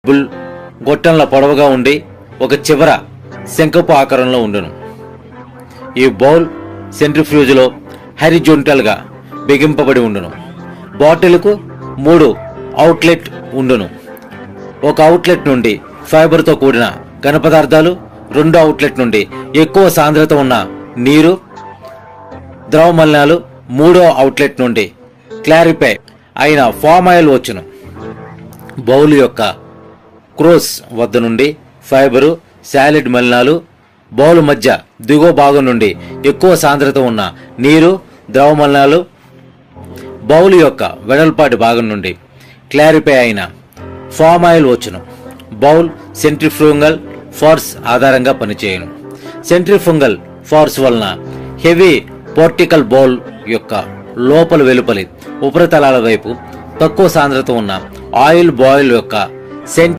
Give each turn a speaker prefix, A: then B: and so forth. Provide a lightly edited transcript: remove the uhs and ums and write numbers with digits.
A: Bull గొట్టంల పొడవుగా ఉండి ఒక చివర శంఖపు ఆకారంలో ఉండును. ఈ బౌల్ సెంట్రిఫ్యూజ్లో హారిజాంటల్గా బిగింపబడి ఉండును. బాటిల్కు 3 అవుట్లెట్ ఉండును. ఒక అవుట్లెట్ నుండి ఫైబర్తో కూడిన ఘన పదార్థాలు, 2 అవుట్లెట్ నుండి ఎక్కువ సాంద్రత ఉన్న నీరు, ద్రవ మలినాలు, 3వ అవుట్లెట్ నుండి క్లారిఫై అయిన ఫామ్ ఆయిల్ వచ్చును. బౌల్ యొక్క క్రోస్ వద్ద నుండి ఫైబరు, సాలిడ్ మలినాలు, బౌల్ మధ్య దిగువ భాగం నుండి ఎక్కువ సాంద్రత ఉన్న నీరు, ద్రవ మలినాలు, బౌల్ యొక్క వెడల్పాటి భాగం నుండి క్లారిఫై అయిన ఫామ్ ఆయిల్ వచ్చును. బౌల్ సెంట్రిఫ్యూగల్ ఫోర్స్ ఆధారంగా పనిచేయును. సెంట్రిఫ్యూగల్ ఫోర్స్ వలన హెవీ పోర్టికల్ బౌల్ యొక్క లోపల వెలుపలి ఉపరితలాల వైపు తక్కువ సాంద్రత ఉన్న ఆయిల్ బాయిల్ యొక్క